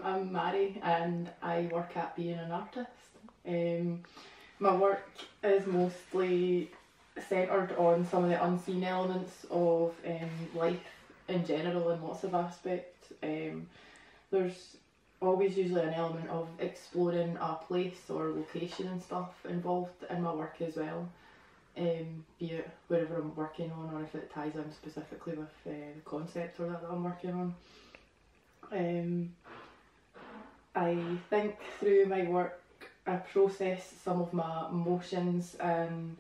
I'm Mhairi and I work at Being an Artist. My work is mostly centred on some of the unseen elements of life in general in lots of aspects. There's always usually an element of exploring a place or location and stuff involved in my work as well. Be it wherever I'm working on, or if it ties in specifically with the concept or that I'm working on. I think through my work I process some of my emotions and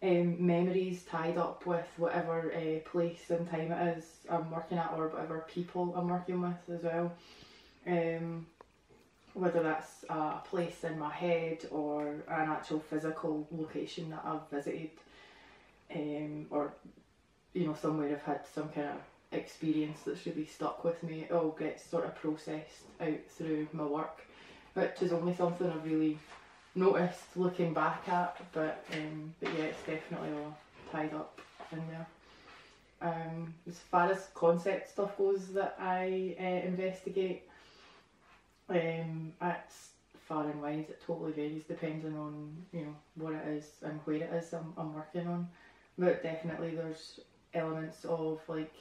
memories tied up with whatever place and time it is I'm working at, or whatever people I'm working with as well. Whether that's a place in my head or an actual physical location that I've visited, or somewhere I've had some kind of experience that's really stuck with me. It all gets sort of processed out through my work, which is only something I've really noticed looking back at, but yeah, it's definitely all tied up in there. As far as concept stuff goes that I investigate, it's far and wide. It totally varies depending on what it is and where it is I'm working on, but definitely there's elements of like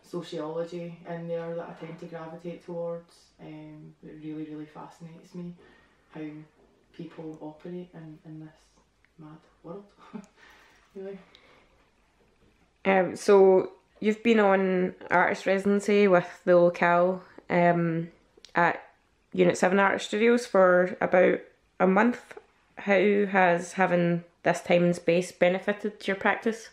sociology in there that I tend to gravitate towards. It really fascinates me how people operate in this mad world. Really. So you've been on artist residency with the Locale at Unit 7 Art Studios for about a month. How has having this time and space benefited your practice?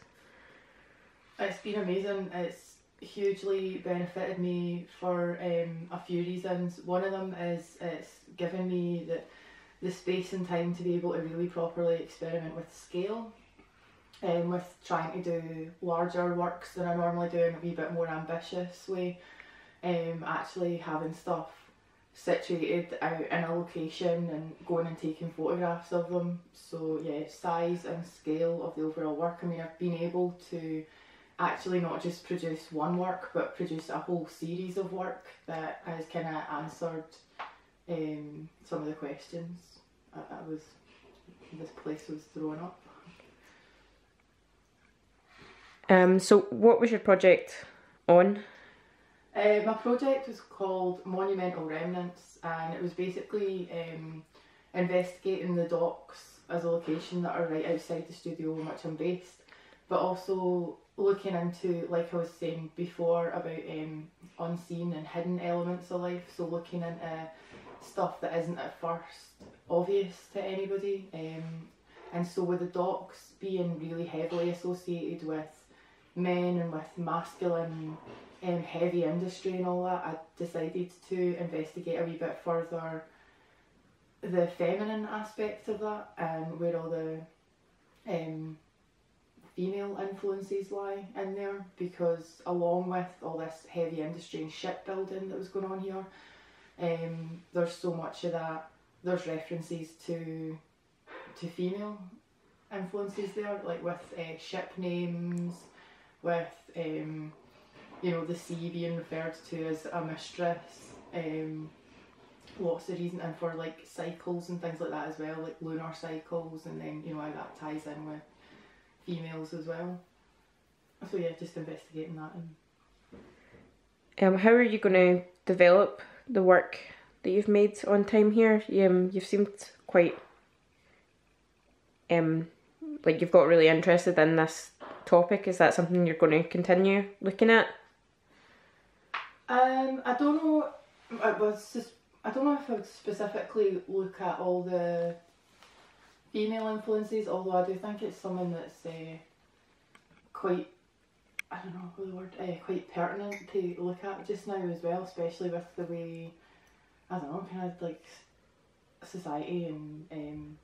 It's been amazing. It's hugely benefited me for a few reasons. One of them is it's given me the space and time to be able to really properly experiment with scale, with trying to do larger works than I normally do in a wee bit more ambitious way. Actually having stuff situated out in a location and going and taking photographs of them. So yeah, size and scale of the overall work. I mean, I've been able to actually not just produce one work, but produce a whole series of work that has kind of answered some of the questions this place was throwing up. So what was your project on? My project was called Monumental Remnants, and it was basically investigating the docks as a location that are right outside the studio in which I'm based, but also looking into, like I was saying before, about unseen and hidden elements of life. So looking into stuff that isn't at first obvious to anybody, and so with the docks being really heavily associated with men and with masculine heavy industry and all that, I decided to investigate a wee bit further the feminine aspect of that and where all the female influences lie in there, because along with all this heavy industry and shipbuilding that was going on here, there's so much of that. There's references to female influences there, like with ship names, with the sea being referred to as a mistress, lots of reason, and for like cycles and things like that as well, like lunar cycles, and then how that ties in with females as well. So yeah, just investigating that. And how are you going to develop the work that you've made on time here? You've seemed quite like you've got really interested in this topic. Is that something you're going to continue looking at? I don't know. I don't know if I would specifically look at all the female influences, although I do think it's something that's quite, I don't know the word, quite pertinent to look at just now as well, especially with the way, I don't know, kind of like society and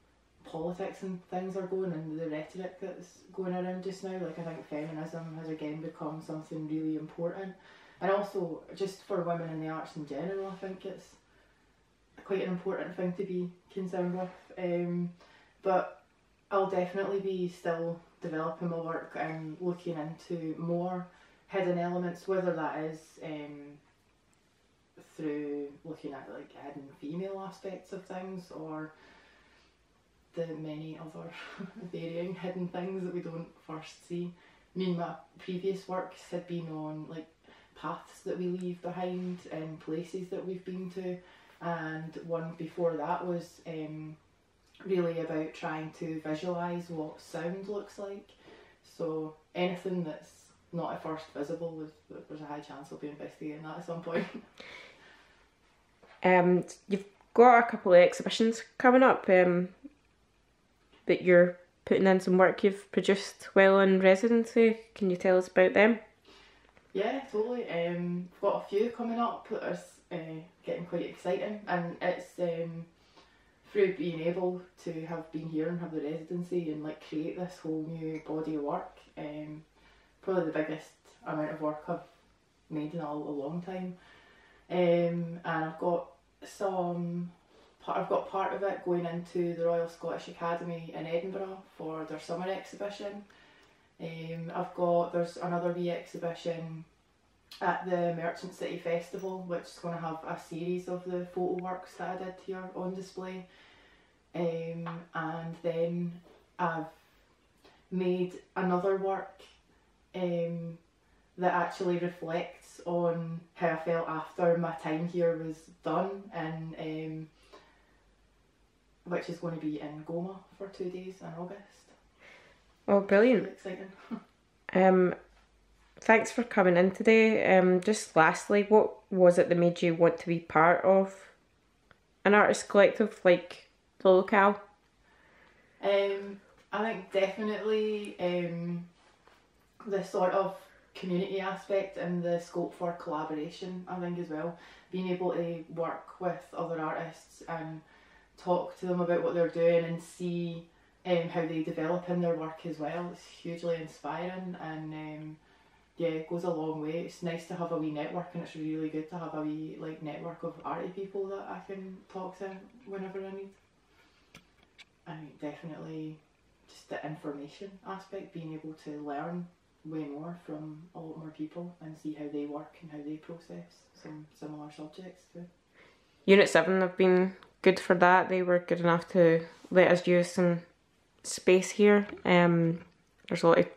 politics and things are going, and the rhetoric that's going around just now. Like, I think feminism has again become something really important, and also just for women in the arts in general, I think it's quite an important thing to be concerned with. But I'll definitely be still developing my work and looking into more hidden elements, whether that is through looking at like hidden female aspects of things, or the many other varying hidden things that we don't first see. I mean, my previous works had been on like paths that we leave behind and places that we've been to, and one before that was really about trying to visualise what sound looks like. So anything that's not at first visible, there's a high chance I'll be investigating that at some point. You've got a couple of exhibitions coming up that you're putting in some work you've produced while in residency. Can you tell us about them? Yeah, totally. We've got a few coming up that are getting quite exciting, and it's through being able to have been here and have the residency and like create this whole new body of work. Probably the biggest amount of work I've made in a long time. And I've got part of it going into the Royal Scottish Academy in Edinburgh for their summer exhibition. There's another wee exhibition at the Merchant City Festival, which is going to have a series of the photo works that I did here on display. And then I've made another work that actually reflects on how I felt after my time here was done, and which is going to be in Goma for 2 days in August. Oh, brilliant. Really exciting. Thanks for coming in today. Just lastly, what was it that made you want to be part of an artist collective like the Locale? I think definitely the sort of community aspect and the scope for collaboration, I think, as well. Being able to work with other artists and talk to them about what they're doing and see how they develop in their work as well. It's hugely inspiring, and yeah, it goes a long way. It's nice to have a wee network, and it's really good to have a wee like network of arty people that I can talk to whenever I need. I mean, definitely just the information aspect, being able to learn way more from a lot more people and see how they work and how they process some similar subjects too. Unit 7 have been good for that. They were good enough to let us use some space here. There's a lot of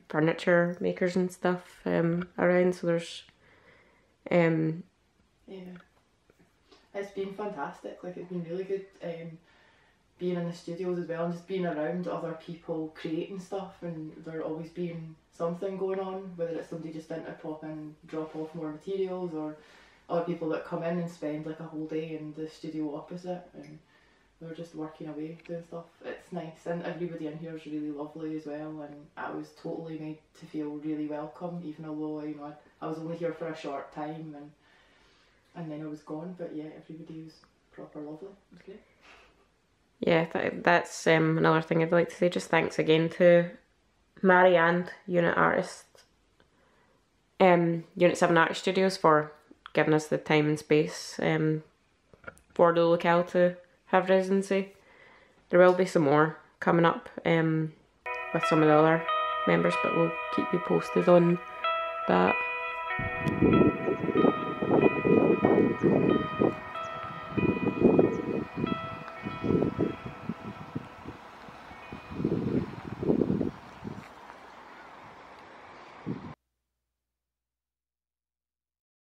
furniture makers and stuff around, so there's yeah, it's been fantastic. Like, it's been really good being in the studios as well, and just being around other people creating stuff, and there always being something going on, whether it's somebody just in to pop in, drop off more materials, or other people that come in and spend like a whole day in the studio opposite, and they're just working away doing stuff. It's nice, and everybody in here is really lovely as well, and I was totally made to feel really welcome, even although I was only here for a short time, and then I was gone. But yeah, everybody was proper lovely. It was great. Yeah, that's another thing I'd like to say. Just thanks again to Mhairi and Unit 7 Art Studios for giving us the time and space for the Locale to have residency. There will be some more coming up with some of the other members, but we'll keep you posted on that.